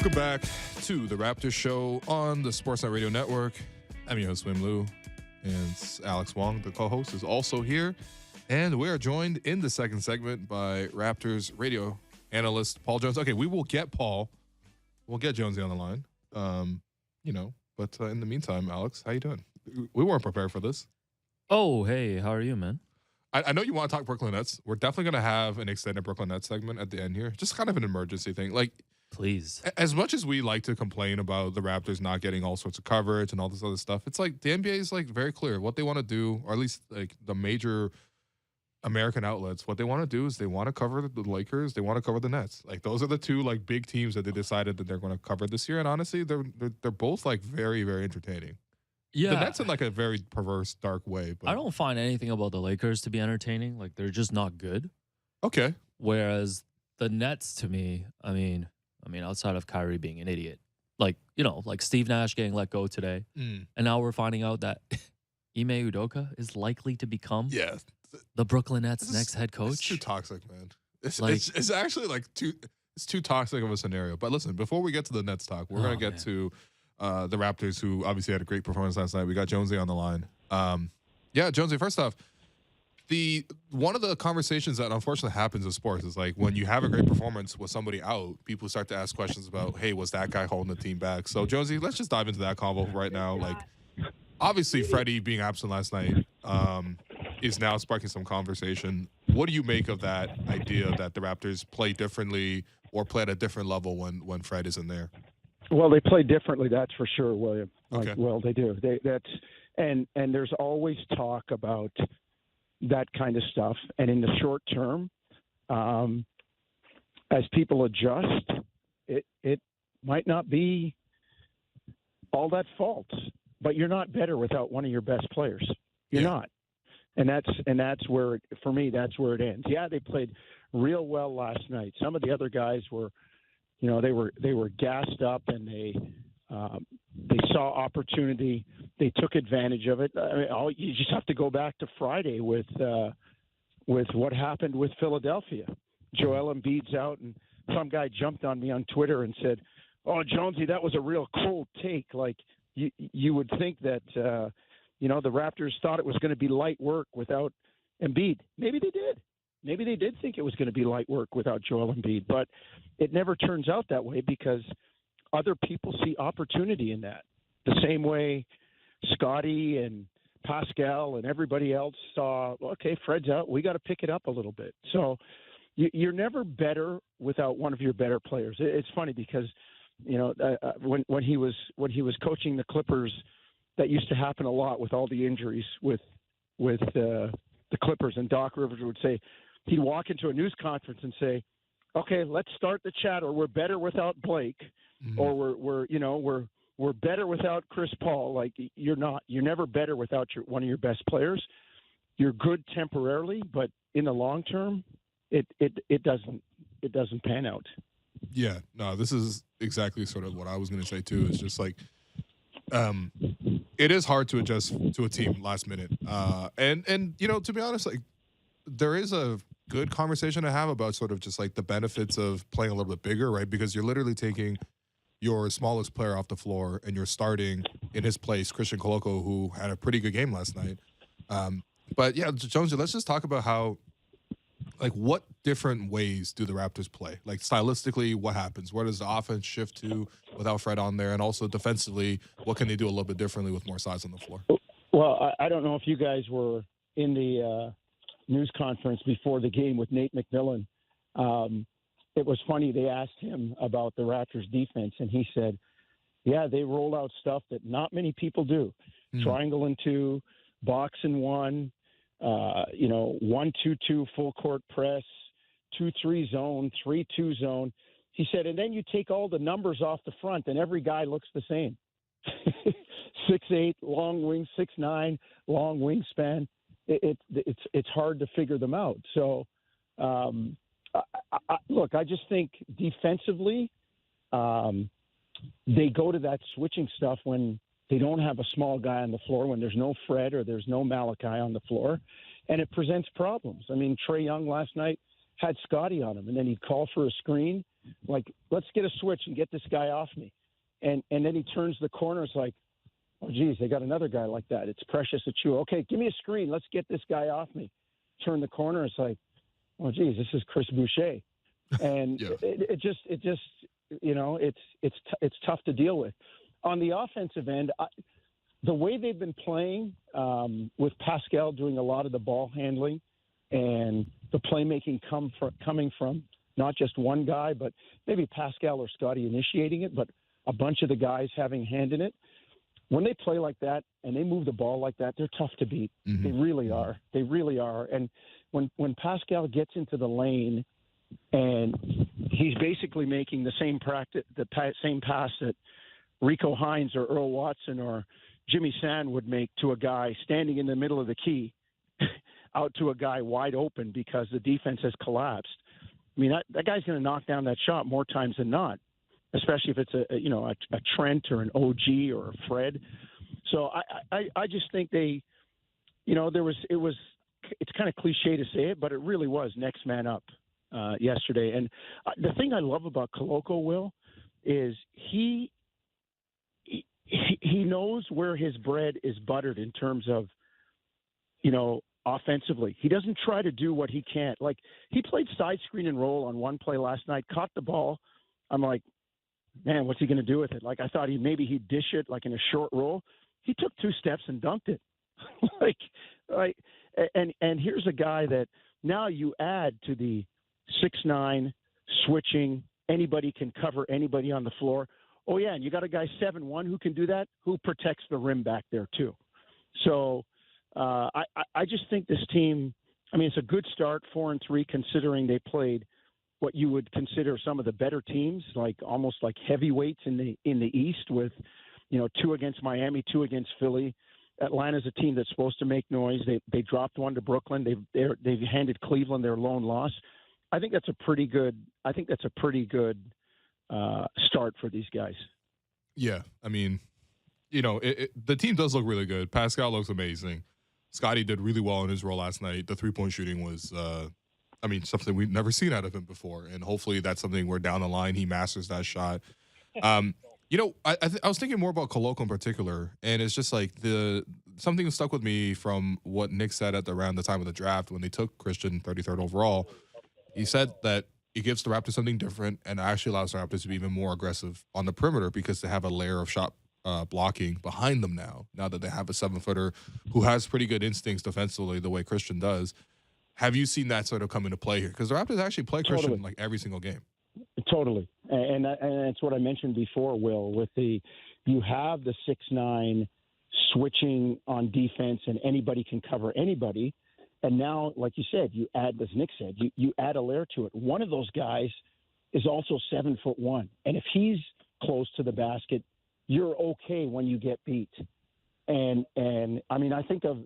Welcome back to the Raptors Show on the Sportsnet Radio Network. I'm your host, Wim Liu, and Alex Wong, the co-host, is also here. And we are joined in the second segment by Raptors radio analyst Paul Jones. Okay, we will get Paul. We'll get Jonesy on the line. But in the meantime, Alex, how you doing? We weren't prepared for this. Oh, hey, how are you, man? I know you want to talk Brooklyn Nets. We're definitely going to have an extended Brooklyn Nets segment at the end here. Just kind of an emergency thing. Like, please. As much as we like to complain about the Raptors not getting all sorts of coverage and all this other stuff, it's like the NBA is like very clear what they want to do, or at least like the major American outlets. What they want to do is they want to cover the Lakers, they want to cover the Nets. Like those are the two like big teams that they decided that they're going to cover this year. And honestly, they're both like very, very entertaining. Yeah, the Nets in like a very perverse, dark way. But I don't find anything about the Lakers to be entertaining. Like they're just not good. Okay. Whereas the Nets, to me, I mean, outside of Kyrie being an idiot, like Steve Nash getting let go today, and now we're finding out that Ime Udoka is likely to become the Brooklyn Nets' next head coach. It's too toxic, man. It's actually like too toxic of a scenario. But listen, before we get to the Nets talk, we're gonna get to the Raptors, who obviously had a great performance last night. We got Jonesy on the line. Jonesy, first off, one of the conversations that unfortunately happens in sports is like when you have a great performance with somebody out, people start to ask questions about, hey, was that guy holding the team back? So Jonesy, let's just dive into that convo right now. Like, obviously Freddie being absent last night is now sparking some conversation. What do you make of that idea that the Raptors play differently or play at a different level when Fred isn't there? Well, they play differently, that's for sure, William. Okay. Well, they do. And there's always talk about that kind of stuff. And in the short term, as people adjust, it might not be all that fault. But you're not better without one of your best players. You're not. And that's where, for me, that's where it ends. Yeah, they played real well last night. Some of the other guys were, they were gassed up, and they saw opportunity. They took advantage of it. I mean, you just have to go back to Friday with what happened with Philadelphia. Joel Embiid's out, and some guy jumped on me on Twitter and said, "Oh, Jonesy, that was a real cold take." Like you would think that the Raptors thought it was going to be light work without Embiid. Maybe they did. Maybe they did think it was going to be light work without Joel Embiid, but it never turns out that way because other people see opportunity in that. The same way Scotty and Pascal and everybody else saw, okay, Fred's out, we got to pick it up a little bit. So you're never better without one of your better players. It's funny because when he was coaching the Clippers, that used to happen a lot with all the injuries with the Clippers, and Doc Rivers would say, he'd walk into a news conference and say, okay, let's start the chat, or we're better without Blake, or we're better without Chris Paul. Like you're never better without one of your best players. You're good temporarily, but in the long term, it doesn't pan out. Yeah, no, this is exactly sort of what I was going to say too. It's just like, it is hard to adjust to a team last minute. And to be honest, like there is a good conversation to have about sort of just like the benefits of playing a little bit bigger, right? Because you're literally taking your smallest player off the floor and you're starting in his place Christian Koloko, who had a pretty good game last night. But yeah, Jonesy, let's just talk about how, like, what different ways do the Raptors play? Like stylistically, what happens? Where does the offense shift to without Fred on there? And also defensively, what can they do a little bit differently with more size on the floor? Well, I don't know if you guys were in the news conference before the game with Nate McMillan. It was funny. They asked him about the Raptors defense, and he said, yeah, they roll out stuff that not many people do. Triangle and two, box and one, 1-2-2 full court press, 2-3 zone, 3-2 zone. He said, and then you take all the numbers off the front, and every guy looks the same. 6'8", long wing, 6'9", long wingspan. It's hard to figure them out. So, look, I just think defensively, they go to that switching stuff when they don't have a small guy on the floor, when there's no Fred or there's no Malachi on the floor, and it presents problems. I mean, Trae Young last night had Scotty on him, and then he'd call for a screen, like, let's get a switch and get this guy off me. And then he turns the corner. It's like, oh, geez, they got another guy like that. It's Precious Achiuwa. Okay, give me a screen. Let's get this guy off me. Turn the corner. It's like, oh, geez, this is Chris Boucher. And Yeah. it just, it's tough to deal with. On the offensive end, the way they've been playing, with Pascal doing a lot of the ball handling and the playmaking coming from not just one guy, but maybe Pascal or Scotty initiating it, but a bunch of the guys having a hand in it. When they play like that and they move the ball like that, they're tough to beat. Mm-hmm. They really are. They really are. And when Pascal gets into the lane and he's basically making the same same pass that Rico Hines or Earl Watson or Jimmy Sand would make to a guy standing in the middle of the key out to a guy wide open because the defense has collapsed. I mean, that guy's going to knock down that shot more times than not, especially if it's a Trent or an OG or a Fred. So I just think it's kind of cliche to say it, but it really was next man up yesterday. And the thing I love about Koloko, Will, is he knows where his bread is buttered in terms of, offensively. He doesn't try to do what he can't. Like, he played side screen and roll on one play last night, caught the ball. I'm like, man, what's he going to do with it? Like, I thought he'd dish it like in a short roll. He took 2 steps and dunked it. And here's a guy that now you add to the 6'9", switching, anybody can cover anybody on the floor. Oh, yeah, and you got a guy 7'1" who can do that, who protects the rim back there too. So I just think this team, I mean, it's a good start, 4-3, considering they played what you would consider some of the better teams, like almost like heavyweights in the East with, 2 against Miami, 2 against Philly. Atlanta's a team that's supposed to make noise. They dropped 1 to Brooklyn. They've handed Cleveland their lone loss. I think that's a pretty good start for these guys. Yeah, I mean, the team does look really good. Pascal looks amazing. Scotty did really well in his role last night. The 3-point shooting was, something we've never seen out of him before, and hopefully that's something where down the line he masters that shot. I was thinking more about Koloko in particular, and it's just like something that stuck with me from what Nick said around the time of the draft when they took Christian 33rd overall. He said that it gives the Raptors something different and actually allows the Raptors to be even more aggressive on the perimeter because they have a layer of shot blocking behind them now that they have a 7-footer who has pretty good instincts defensively the way Christian does. Have you seen that sort of come into play here? Because the Raptors actually play Christian like every single game. Totally. And that's what I mentioned before, Will, with you have the 6'9" switching on defense and anybody can cover anybody. And now, like you said, you add, as Nick said, you add a layer to it. One of those guys is also 7'1", and if he's close to the basket, you're okay when you get beat. And I mean, I think of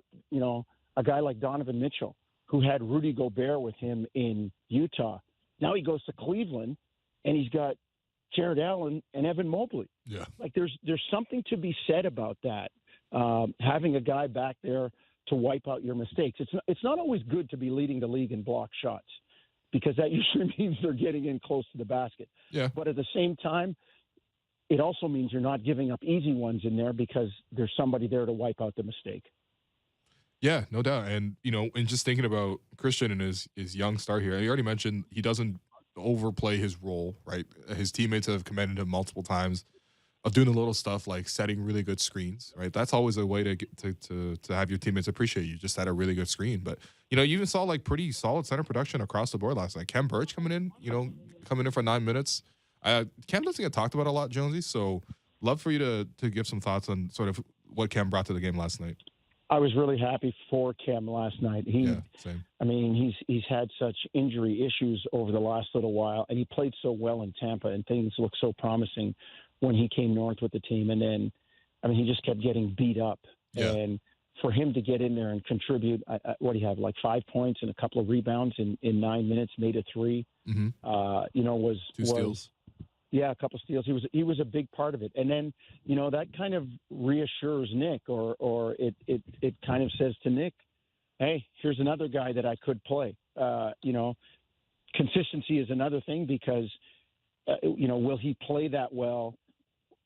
a guy like Donovan Mitchell who had Rudy Gobert with him in Utah. Now he goes to Cleveland, and he's got Jared Allen and Evan Mobley. Yeah, like there's something to be said about that. Having a guy back there to wipe out your mistakes. It's not always good to be leading the league in block shots because that usually means they're getting in close to the basket. Yeah. But at the same time, it also means you're not giving up easy ones in there because there's somebody there to wipe out the mistake. Yeah, no doubt. And, and just thinking about Christian and his young start here, you already mentioned he doesn't overplay his role, right? His teammates have commended him multiple times of doing a little stuff like setting really good screens, right? That's always a way to get to have your teammates appreciate you. Just set a really good screen. But, you even saw like pretty solid center production across the board last night. Kem Birch coming in for 9 minutes. Kem doesn't get talked about a lot, Jonesy, so love for you to give some thoughts on sort of what Kem brought to the game last night. I was really happy for Kem last night. Same. I mean, he's had such injury issues over the last little while, and he played so well in Tampa, and things looked so promising when he came north with the team. And then, I mean, he just kept getting beat up. Yeah. And for him to get in there and contribute, what do you have, like 5 points and a couple of rebounds in 9 minutes, made a 3, was 2 steals. Yeah, a couple steals. He was a big part of it. And then, that kind of reassures Nick or it kind of says to Nick, hey, here's another guy that I could play. Consistency is another thing because will he play that well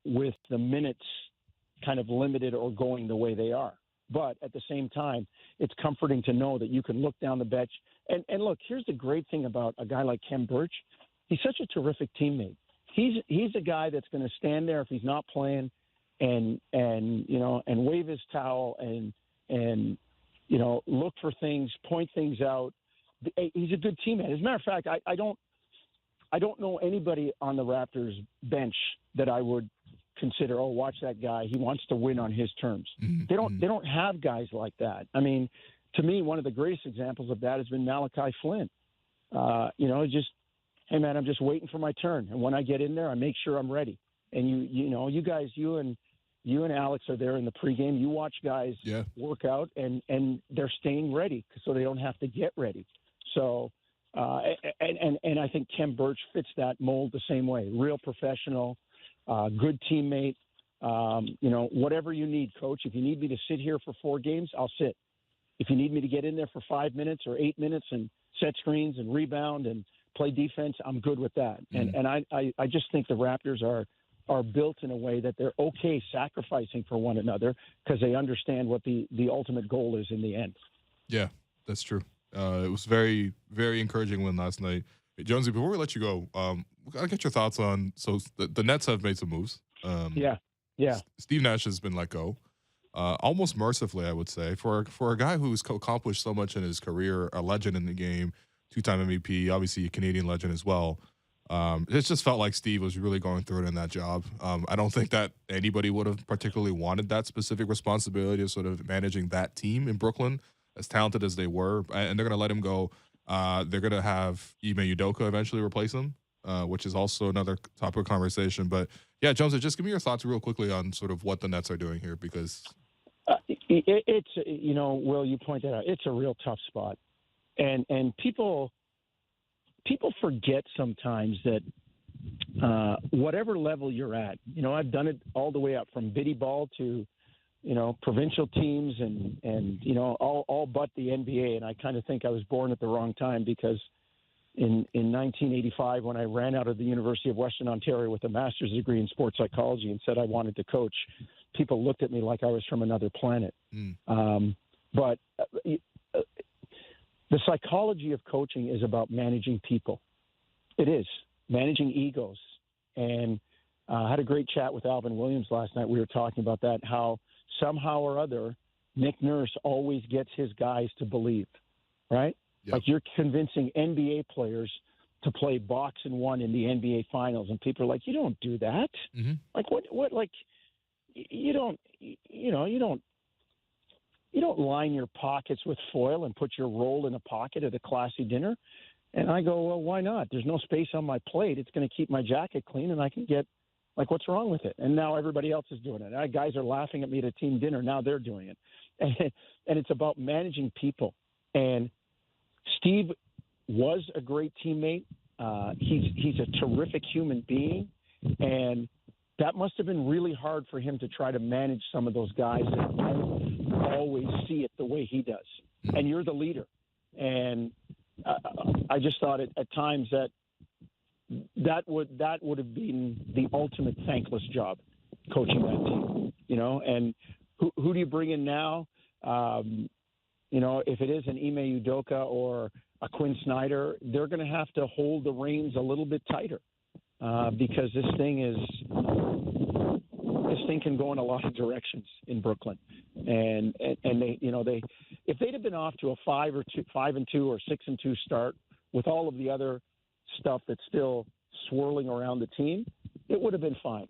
with the minutes kind of limited or going the way they are? But at the same time, it's comforting to know that you can look down the bench. And look, here's the great thing about a guy like Kem Birch. He's such a terrific teammate. He's a guy that's going to stand there if he's not playing and wave his towel and look for things, point things out. He's a good teammate. As a matter of fact, I don't know anybody on the Raptors bench that I would consider, oh, watch that guy. He wants to win on his terms. Mm-hmm. They don't have guys like that. I mean, to me, one of the greatest examples of that has been Malachi Flynn. Just, hey man, I'm just waiting for my turn, and when I get in there, I make sure I'm ready. And you guys, you and Alex are there in the pregame. You watch guys work out, and they're staying ready so they don't have to get ready. So, and I think Kem Birch fits that mold the same way. Real professional, good teammate. Whatever you need, coach. If you need me to sit here for 4 games, I'll sit. If you need me to get in there for 5 minutes or 8 minutes and set screens and rebound and play defense, I'm good with that. Mm. And I just think the Raptors are built in a way that they're okay sacrificing for one another because they understand what the ultimate goal is in the end. Yeah, that's true. It was very, very encouraging win last night. Hey, Jonesy, before we let you go, I'll get your thoughts on, so the Nets have made some moves. Yeah. Steve Nash has been let go. Almost mercifully, I would say, for a guy who's accomplished so much in his career, a legend in the game, 2-time MVP, obviously a Canadian legend as well. It just felt like Steve was really going through it in that job. I don't think that anybody would have particularly wanted that specific responsibility of sort of managing that team in Brooklyn, as talented as they were, and they're going to let him go. They're going to have Ime Udoka eventually replace him, which is also another topic of conversation. But yeah, Jones, just give me your thoughts real quickly on sort of what the Nets are doing here, because it's Will, you pointed out it's a real tough spot, and people forget sometimes that whatever level you're at, I've done it all the way up from biddy ball to provincial teams and all but the NBA. And I kind of think I was born at the wrong time because in 1985, when I ran out of the University of Western Ontario with a master's degree in sports psychology and said I wanted to coach, people looked at me like I was from another planet. But the psychology of coaching is about managing people. It is managing egos. And I had a great chat with Alvin Williams last night. We were talking about that, how somehow or other, Nick Nurse always gets his guys to believe, right? Yep. Like you're convincing NBA players to play box and one in the NBA finals. And people are like, you don't do that. Mm-hmm. Like what, like you don't line your pockets with foil and put your roll in a pocket at a classy dinner. And I go, well, why not? There's no space on my plate. It's going to keep my jacket clean and I can get, like, what's wrong with it? And now everybody else is doing it. Guys are laughing at me at a team dinner. Now they're doing it. And it's about managing people. And Steve was a great teammate. He's a terrific human being. And that must have been really hard for him to try to manage some of those guys that don't always see it the way he does. And you're the leader. And I just thought at times that would have been the ultimate thankless job, coaching that team, and who do you bring in now? If it is an Ime Udoka or a Quinn Snyder, they're going to have to hold the reins a little bit tighter because this thing can go in a lot of directions in Brooklyn. And they if they'd have been off to a 5-2 or 6-2 start with all of the other stuff that's still swirling around the team, it would have been fine.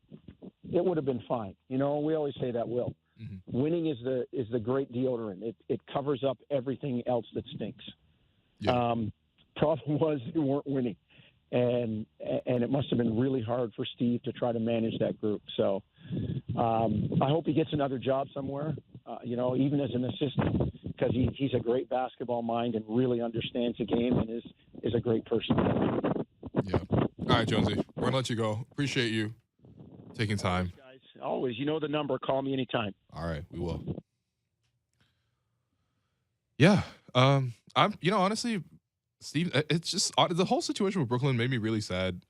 It would have been fine. We always say that, Will. Mm-hmm. Winning is the great deodorant. It covers up everything else that stinks. Yeah. Problem was they weren't winning, and it must have been really hard for Steve to try to manage that group. So I hope he gets another job somewhere. Even as an assistant, because he's a great basketball mind and really understands the game and is a great person. Yeah. All right, Jonesy, we're gonna let you go. Appreciate you taking time. Always, guys. Always. You know the number. Call me anytime. All right, we will. Yeah. I'm honestly, Steve, it's just the whole situation with Brooklyn made me really sad.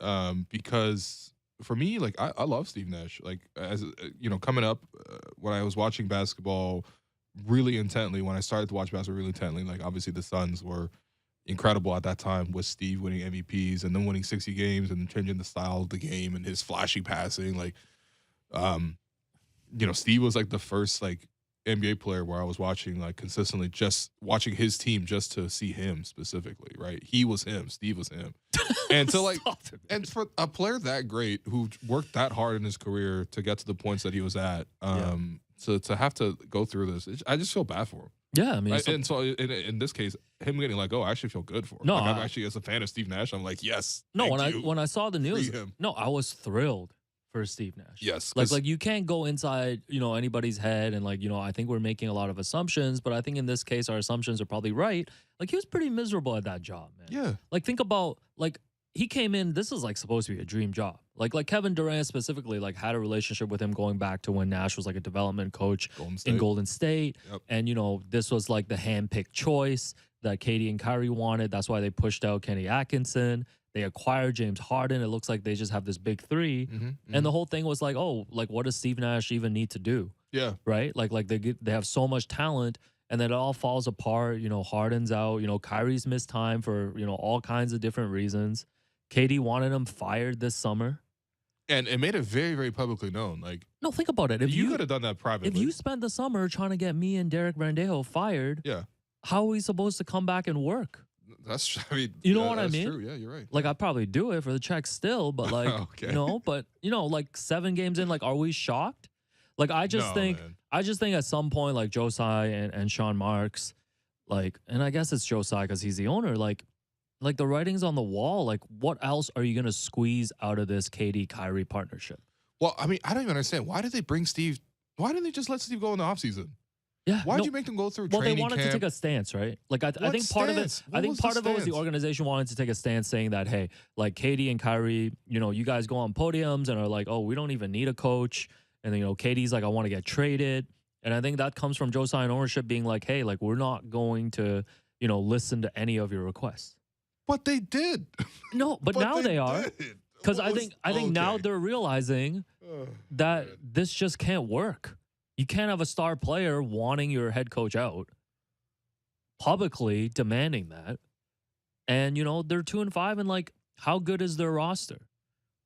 Because for me, like I love Steve Nash. Like as coming up when I was watching basketball really intently, when I started to watch basketball really intently, like obviously the Suns were incredible at that time with Steve winning MVPs and then winning 60 games and changing the style of the game and his flashy passing. Like, Steve was like the first like NBA player where I was watching like consistently, just watching his team just to see him specifically, right? He was him, Steve was him. And to like and for a player that great who worked that hard in his career to get to the points that he was at, to have to go through this, I just feel bad for him. Yeah, I mean, and so in this case, him getting let go, I actually feel good for him. No, like, I'm actually, as a fan of Steve Nash, I'm like, yes. No, when I saw the news, him. no, I was thrilled for Steve Nash. Yes, like you can't go inside anybody's head and like I think we're making a lot of assumptions, but I think in this case our assumptions are probably right. Like he was pretty miserable at that job, man. Yeah. Like think about like he came in. This is like supposed to be a dream job. Like Kevin Durant specifically, like had a relationship with him going back to when Nash was like a development coach in Golden State, and this was like the handpicked choice that Katie and Kyrie wanted. That's why they pushed out Kenny Atkinson. They acquired James Harden. It looks like they just have this big three, and the whole thing was like, oh, like what does Steve Nash even need to do? Yeah, right. Like they have so much talent, and then it all falls apart. Harden's out. Kyrie's missed time for all kinds of different reasons. Katie wanted him fired this summer. And it made it very, very publicly known. Like, no, think about it. If you could have done that privately. If you spent the summer trying to get me and Derek Brandejo fired, how are we supposed to come back and work? That's, I mean, what I mean? True. Yeah, you're right. Like, I'd probably do it for the check still, but like, like 7 games in, like, are we shocked? Like, I just think at some point, like Josiah and Sean Marks, like, and I guess it's Josiah because he's the owner, like the writing's on the wall. Like, what else are you going to squeeze out of this KD-Kyrie partnership? Well, I mean, I don't even understand. Why did they bring Steve? Why didn't they just let Steve go in the offseason? Yeah. Why did you make them go through training camp? Well, they wanted to take a stance, right? Like, I think part of it, was the organization wanted to take a stance saying that, hey, like KD and Kyrie, you guys go on podiums and are like, oh, we don't even need a coach. And then, KD's like, I want to get traded. And I think that comes from Josiah and ownership being like, hey, like, we're not going to, listen to any of your requests. But they did. No, but now they are. Because I think now they're realizing that this just can't work. You can't have a star player wanting your head coach out, publicly demanding that. And, they're 2-5, and like, how good is their roster?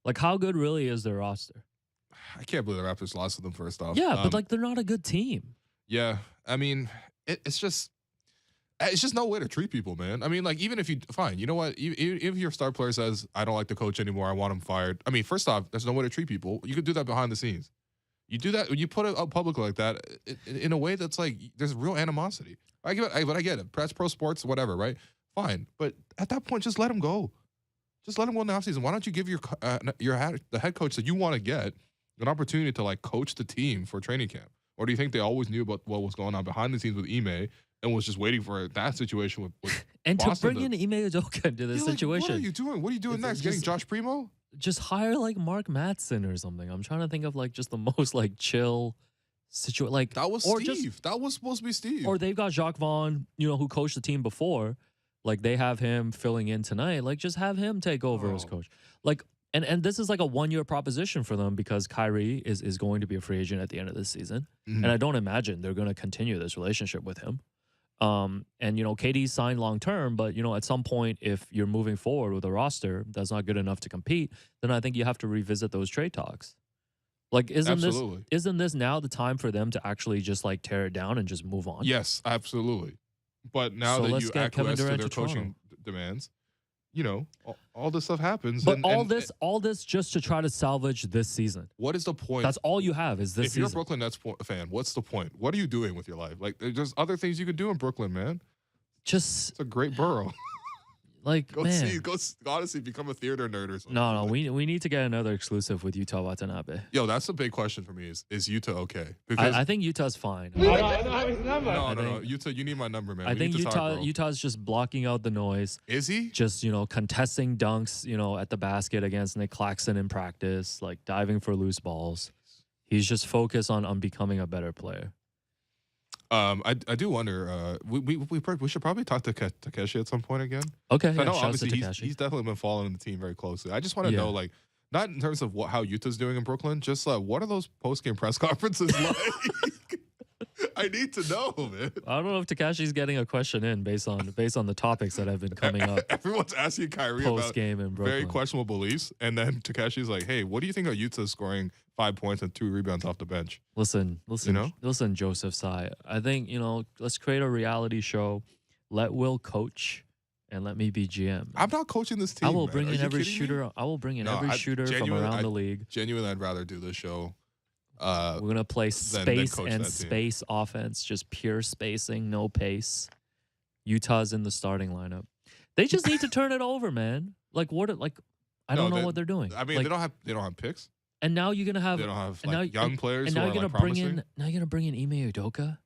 Like, how good really is their roster? I can't believe the Raptors lost to them first off. Yeah, but like, they're not a good team. Yeah. I mean, it's just no way to treat people, man. I mean, like, even if fine, you know what? If your star player says, I don't like the coach anymore, I want him fired. I mean, first off, there's no way to treat people. You could do that behind the scenes. You do that, you put it out publicly like that in a way that's like, there's real animosity. I get it. Press pro sports, whatever, right? Fine. But at that point, just let him go. Just let him go in the offseason. Why don't you give the head coach that you want to get an opportunity to like coach the team for training camp? Or do you think they always knew about what was going on behind the scenes with Ime and was just waiting for that situation with and Boston to bring in Ime Udoka into this situation? Like, what are you doing? What are you doing next? Getting Josh Primo? Just hire like Mark Mattson or something. I'm trying to think of like just the most like chill situation. Like that was Steve. That was supposed to be Steve. Or they've got Jacques Vaughn, who coached the team before. Like they have him filling in tonight. Like just have him take over as coach. Like and this is like a 1-year proposition for them because Kyrie is going to be a free agent at the end of this season, and I don't imagine they're going to continue this relationship with him. And KD signed long term, but at some point, if you're moving forward with a roster that's not good enough to compete, then I think you have to revisit those trade talks. Like, isn't this now the time for them to actually just like tear it down and just move on? Yes, absolutely. But now that you acquiesce to their coaching demands, all this stuff happens. But all this just to try to salvage this season. What is the point? That's all you have is this season. If you're a Brooklyn Nets fan, what's the point? What are you doing with your life? Like, there's other things you could do in Brooklyn, man. It's a great borough. Like, go honestly become a theater nerd or something. No, we need to get another exclusive with Utah Watanabe. Yo, that's the big question for me is Utah okay? Because I think Utah's fine. I don't have his number. No. Utah, you need my number, man. I think Utah's just blocking out the noise. Is he? Just, contesting dunks, at the basket against Nick Claxton in practice, like diving for loose balls. He's just focused on becoming a better player. I do wonder. We should probably talk to Takeshi at some point again. Okay, I yeah, know shouts to obviously Takeshi. he's definitely been following the team very closely. I just want to Yeah. know, like, not in terms of how Utah's doing in Brooklyn, just what are those post game press conferences like? I need to know, man. I don't know if Takashi's getting a question in based on the topics that have been coming up Everyone's asking Kyrie post about game in Brooklyn. very questionable beliefs, and then Takashi's like, "Hey, what do you think of Utah scoring 5 points and 2 rebounds off the bench?" Listen, know? listen, Joseph Tsai. I think, let's create a reality show. Let Will coach and let me be GM. I'm not coaching this team. I will man. bring Are in you every kidding me? shooter. I will bring in No, every I shooter from genuinely- around the league. Genuinely, I'd rather do this show. We're gonna play than space coach and that team. space offense, just pure spacing, no pace. Utah's in the starting lineup. They just need to turn it over, man. Like what? Like I No, don't know they- what they're doing. I mean, Like, they don't have picks. and now you're gonna have They don't have and now- young players and who now are you're like gonna bring promising. in you're gonna bring in Ime Udoka.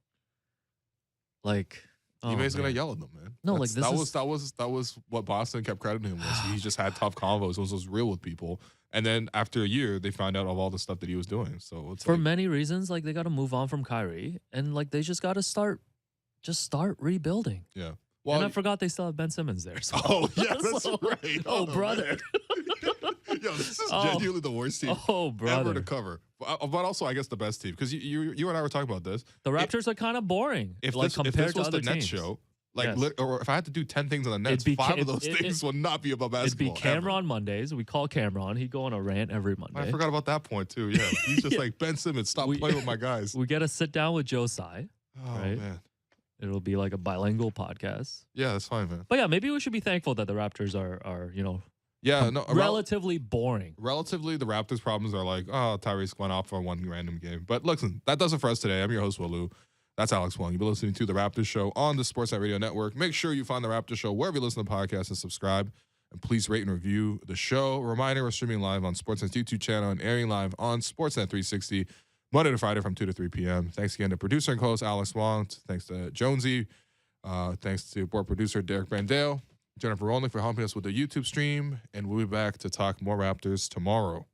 Like, oh, Ime's gonna man. yell at them, man. No, That's- like, this that was what Boston kept crediting him with. He just had tough convos, was real with people, and then after a year, they found out of all the stuff that he was doing. So it's For like, many reasons, like they got to move on from Kyrie, and like they just got to start rebuilding. yeah. And I forgot they still have Ben Simmons there. So. Oh yeah, that's So- right. Oh, brother. man. Yo, this is Oh. genuinely the worst team Oh, ever brother. to cover. But also, I guess the best team because you and I were talking about this. The Raptors are kind of boring. If like this compared was to the other Nets teams. show, like, Yes. or if I had to do 10 things on the Nets, be 5 Ca- of those it- things would not be about It'd be basketball. Cameron Mondays. We call Cameron. He'd go on a rant every Ever. Monday. I forgot about that point too. Yeah, he's just Yeah. like Ben Simmons. Stop We- playing with my guys. We get to sit down with Joe Tsai. Oh right? man, It'll be like a bilingual podcast. yeah, that's fine, man. But yeah, maybe we should be thankful that the Raptors are Yeah, no, relatively boring. relatively, the Raptors' problems are like, oh, Tyrese went off for one random game. But listen, that does it for us today. I'm your host, Walu. That's Alex Wong. You've been listening to The Raptors Show on the Sportsnet Radio Network. Make sure you find The Raptors Show wherever you listen to podcasts and subscribe. And please rate and review the show. Reminder, we're streaming live on Sportsnet's YouTube channel and airing live on Sportsnet 360, Monday to Friday from 2 to 3 p.m. Thanks again to producer and co-host Alex Wong. Thanks to Jonesy. Thanks to board producer Derek Brandale. Jennifer Rolnick for helping us with the YouTube stream. And we'll be back to talk more Raptors tomorrow.